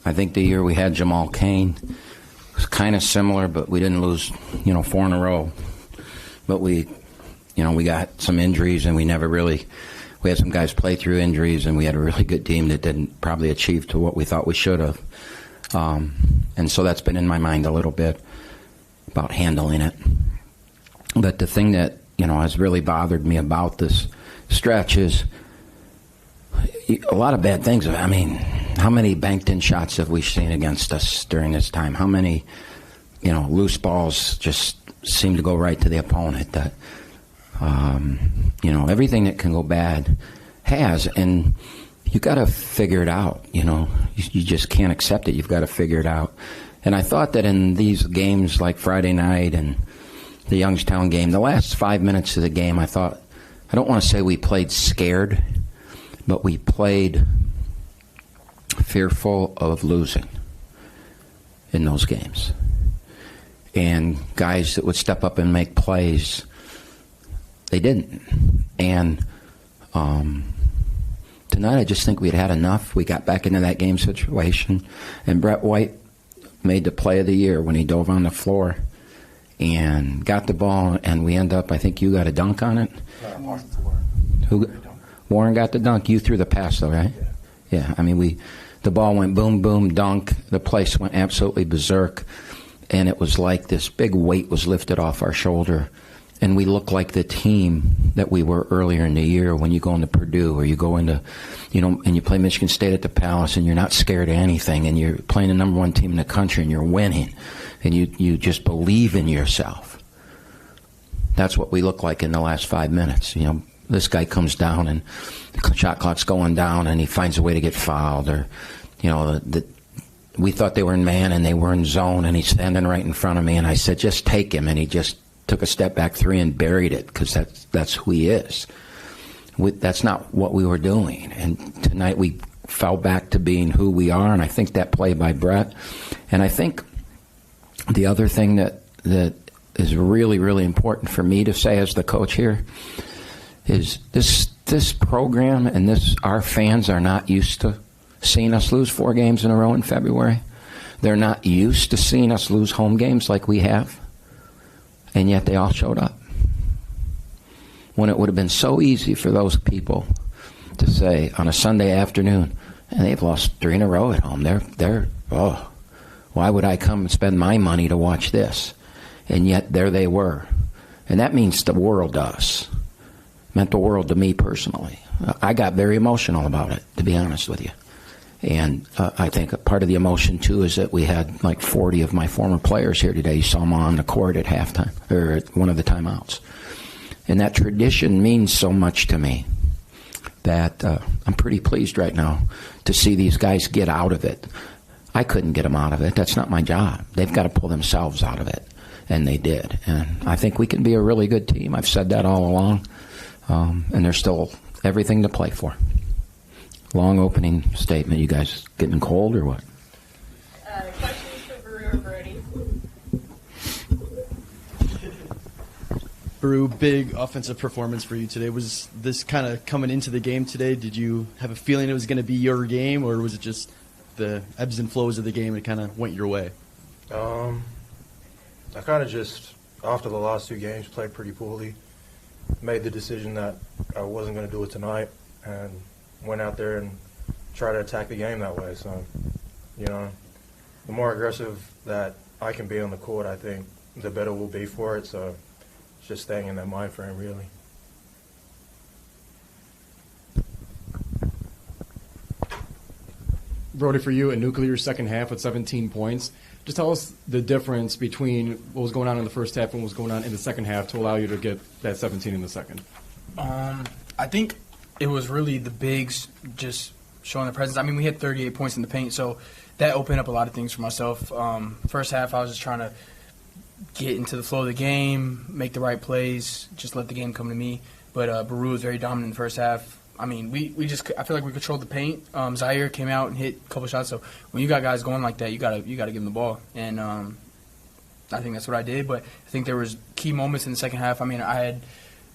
I think the year we had Jamal Cain was kind of similar, but we didn't lose, 4 in a row. But we got some injuries, and we had some guys play through injuries, and we had a really good team that didn't probably achieve to what we thought we should have. And so that's been in my mind a little bit about handling it. But the thing that, has really bothered me about this stretch is a lot of bad things. I mean, how many banked-in shots have we seen against us during this time? How many, loose balls just seem to go right to the opponent? That, everything that can go bad has, and you got to figure it out. You just can't accept it. You've got to figure it out. And I thought that in these games like Friday night and the Youngstown game, the last 5 minutes of the game, I don't want to say we played scared, but we played fearful of losing in those games. And guys that would step up and make plays, they didn't. And tonight I just think we'd had enough. We got back into that game situation. And Brett White made the play of the year when he dove on the floor and got the ball, and we end up, I think you got a dunk on it? Warren got the dunk. You threw the pass, though, right? Yeah. I mean, the ball went boom, boom, dunk. The place went absolutely berserk, and it was like this big weight was lifted off our shoulder, and we looked like the team that we were earlier in the year when you go into Purdue or you go into, and you play Michigan State at the Palace, and you're not scared of anything, and you're playing the number 1 team in the country, and you're winning, and you just believe in yourself. That's what we look like in the last 5 minutes. This guy comes down and the shot clock's going down, and he finds a way to get fouled. Or, we thought they were in man and they were in zone, and he's standing right in front of me, and I said, just take him, and he just took a step back 3 and buried it, because that's who he is. That's not what we were doing. And tonight we fell back to being who we are, and I think that play by Brett. And I think the other thing that is really, really important for me to say as the coach here is this program and our fans are not used to seeing us lose 4 games in a row in February. They're not used to seeing us lose home games like we have, and yet they all showed up. When it would have been so easy for those people to say on a Sunday afternoon, and they've lost 3 in a row at home. Why would I come and spend my money to watch this? And yet there they were. And that means the world to us. Meant the world to me personally. I got very emotional about it, to be honest with you. And I think a part of the emotion, too, is that we had like 40 of my former players here today. You saw them on the court at halftime, or at one of the timeouts. And that tradition means so much to me that I'm pretty pleased right now to see these guys get out of it. I couldn't get them out of it. That's not my job. They've got to pull themselves out of it. And they did. And I think we can be a really good team. I've said that all along. And there's still everything to play for. Long opening statement. You guys getting cold or what? Questions for Brew or Brody? Brew, big offensive performance for you today. Was this kind of coming into the game today? Did you have a feeling it was going to be your game, or was it just the ebbs and flows of the game and it kind of went your way? I kind of just, after the last 2 games, played pretty poorly. Made the decision that I wasn't going to do it tonight, and went out there and tried to attack the game that way. So, the more aggressive that I can be on the court, I think the better we'll be for it. So it's just staying in that mind frame, really. Brody, for you, a nuclear second half with 17 points. Just tell us the difference between what was going on in the first half and what was going on in the second half to allow you to get that 17 in the second. I think it was really the bigs just showing their presence. I mean, we had 38 points in the paint, so that opened up a lot of things for myself. First half, I was just trying to get into the flow of the game, make the right plays, just let the game come to me. But Baru was very dominant in the first half. I mean, I feel like we controlled the paint. Zaire came out and hit a couple shots. So when you got guys going like that, you gotta give them the ball. And I think that's what I did. But I think there was key moments in the second half. I mean, I had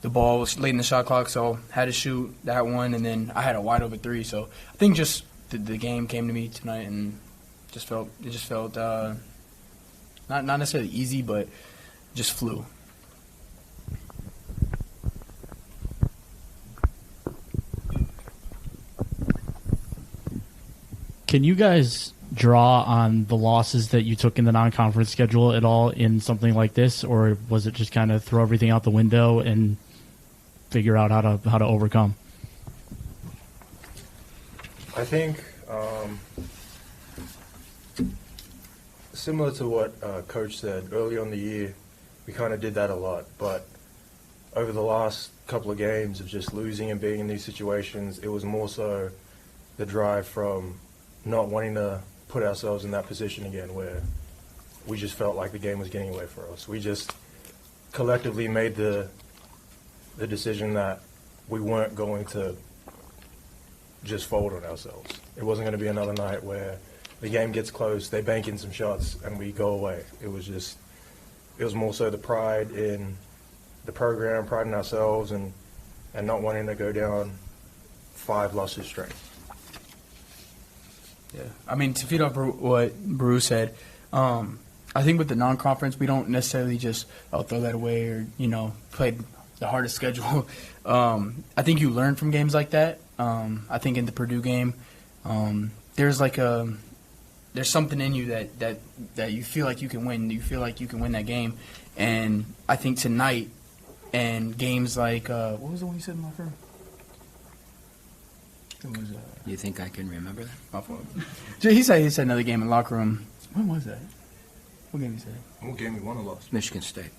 the ball late in the shot clock, so had to shoot that one, and then I had a wide open 3. So I think just the game came to me tonight and It just felt not necessarily easy, but just flew. Can you guys draw on the losses that you took in the non-conference schedule at all in something like this, or was it just kind of throw everything out the window and figure out how to overcome? I think similar to what Coach said earlier in the year, we kind of did that a lot. But over the last couple of games of just losing and being in these situations, it was more so the drive from not wanting to put ourselves in that position again where we just felt like the game was getting away from us. We just collectively made the decision that we weren't going to just fold on ourselves. It wasn't going to be another night where the game gets close, they bank in some shots, and we go away. It was more so the pride in the program, pride in ourselves, and not wanting to go down 5 losses straight. Yeah, I mean, to feed off what Bruce said, I think with the non-conference, we don't necessarily just throw that away or play the hardest schedule. I think you learn from games like that. I think in the Purdue game, there's something in you that you feel like you can win. You feel like you can win that game, and I think tonight and games like what was the one you said in my firm? You think I can remember that? My fault. He said another game in the locker room. When was that? What game he said? What game we won or lost? Michigan State.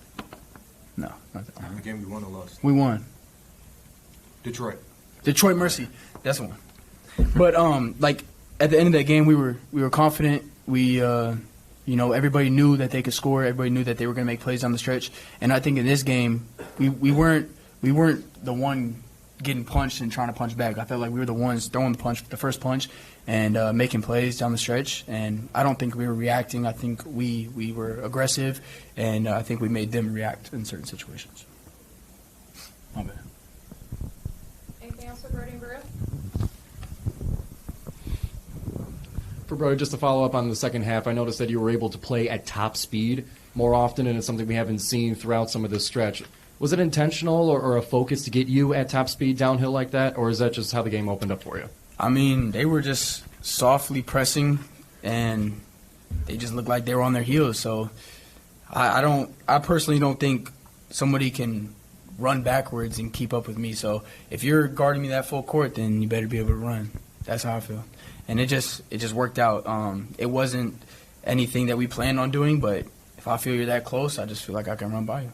No, not that. What game we won or lost? We won. Detroit Mercy. That's the one. But like at the end of that game, we were confident. We everybody knew that they could score. Everybody knew that they were going to make plays down the stretch. And I think in this game, we weren't the one getting punched and trying to punch back. I felt like we were the ones throwing the first punch, and making plays down the stretch. And I don't think we were reacting. I think we were aggressive, and I think we made them react in certain situations. My bad. Anything else with Brody and Brew? For Brody, just to follow up on the second half, I noticed that you were able to play at top speed more often, and it's something we haven't seen throughout some of this stretch. Was it intentional or a focus to get you at top speed downhill like that, or is that just how the game opened up for you? I mean, they were just softly pressing, and they just looked like they were on their heels. So I personally don't think somebody can run backwards and keep up with me. So if you're guarding me that full court, then you better be able to run. That's how I feel. And it just worked out. It wasn't anything that we planned on doing, but if I feel you're that close, I just feel like I can run by you.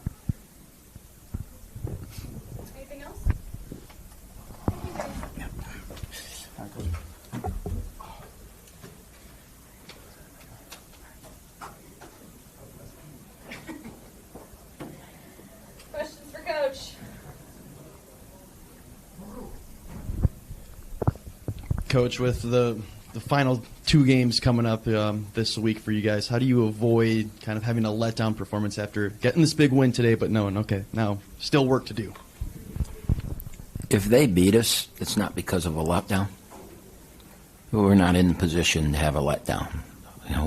Anything else? Questions for Coach? Coach, with the final 2 games coming up this week for you guys, how do you avoid kind of having a letdown performance after getting this big win today, but knowing, okay, now still work to do? If they beat us, it's not because of a letdown. We're not in the position to have a letdown.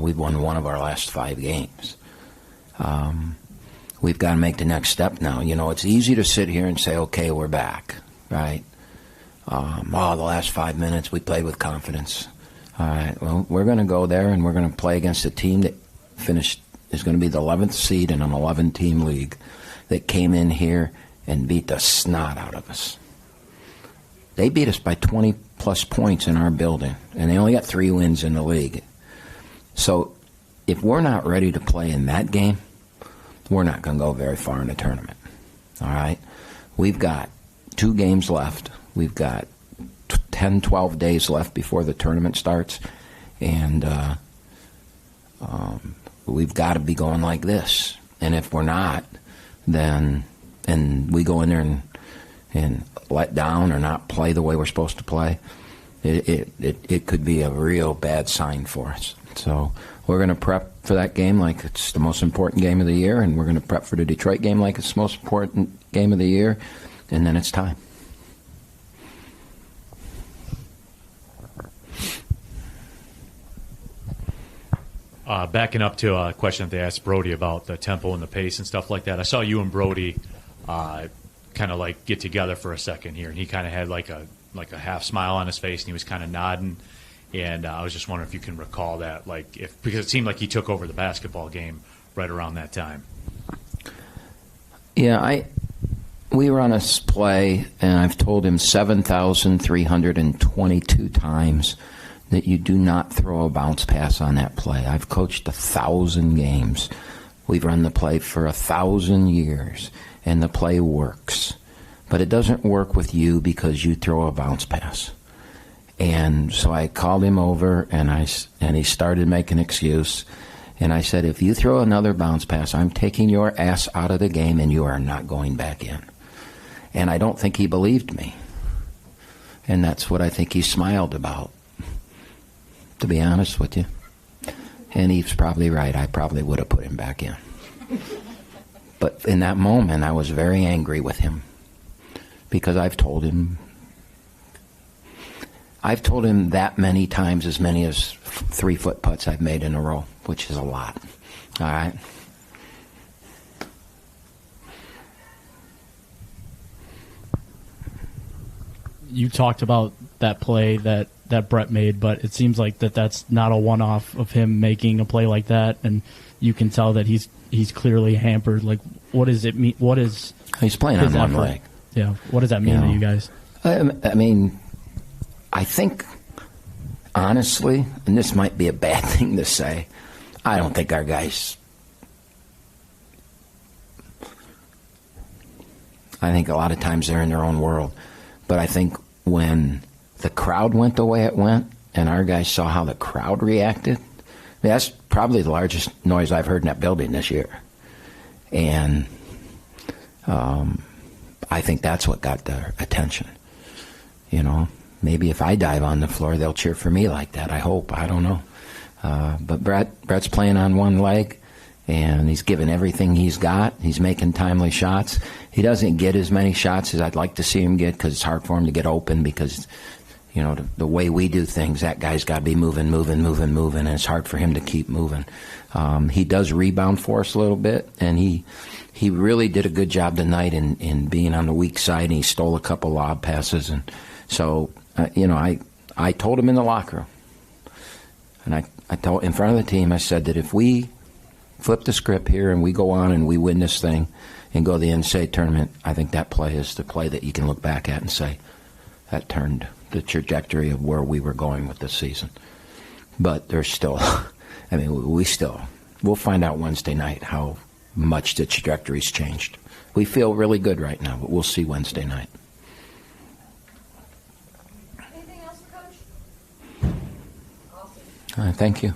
We've won one of our last 5 games. We've got to make the next step now. It's easy to sit here and say, okay, we're back, right? The last 5 minutes we played with confidence. All right, well, we're going to go there and we're going to play against a team that is going to be the 11th seed in an 11-team league that came in here and beat the snot out of us. They beat us by 20-plus points in our building, and they only got 3 wins in the league. So if we're not ready to play in that game, we're not going to go very far in the tournament. All right? We've got 2 games left. We've got 10, 12 days left before the tournament starts, and we've got to be going like this. And if we're not, then we go in there and let down or not play the way we're supposed to play, it could be a real bad sign for us. So we're going to prep for that game like it's the most important game of the year, and we're going to prep for the Detroit game like it's the most important game of the year, and then it's time. Backing up to a question that they asked Brody about the tempo and the pace and stuff like that, I saw you and Brody kind of like get together for a second here, and he kind of had like a half smile on his face, and he was kind of nodding. And I was just wondering if you can recall that, like, because it seemed like he took over the basketball game right around that time. Yeah, we run a play, and I've told him 7,322 times that you do not throw a bounce pass on that play. I've coached 1,000 games. We've run the play for 1,000 years, and the play works. But it doesn't work with you because you throw a bounce pass. And so I called him over, and he started making an excuse. And I said, if you throw another bounce pass, I'm taking your ass out of the game, and you are not going back in. And I don't think he believed me. And that's what I think he smiled about, to be honest with you. And he's probably right. I probably would have put him back in. But in that moment, I was very angry with him because I've told him that many times, as many as 3-foot putts I've made in a row, which is a lot. All right? You talked about that play that Brett made, but it seems like that's not a one-off of him making a play like that, and you can tell that he's clearly hampered. Like, what does it mean? What is he's playing on one leg? Yeah, what does that mean to you guys? I mean, I think, honestly, and this might be a bad thing to say, I don't think our guys. I think a lot of times they're in their own world. But I think when the crowd went the way it went, and our guys saw how the crowd reacted, that's probably the largest noise I've heard in that building this year. And I think that's what got their attention. You know, maybe if I dive on the floor, they'll cheer for me like that. I hope. I don't know. But Brett's playing on one leg, and he's giving everything he's got. He's making timely shots. He doesn't get as many shots as I'd like to see him get because it's hard for him to get open because, you know, the way we do things, that guy's got to be moving, and it's hard for him to keep moving. He does rebound for us a little bit, and he really did a good job tonight in being on the weak side, and he stole a couple lob passes. And so, you know, I told him in the locker room, and I told in front of the team, I said that if we flip the script here and we go on and we win this thing and go to the NCAA tournament, I think that play is the play that you can look back at and say that turned the trajectory of where we were going with this season. But there's still, I mean, we'll find out Wednesday night how much the trajectory's changed. We feel really good right now, but we'll see Wednesday night. Anything else for Coach? Awesome. Thank you.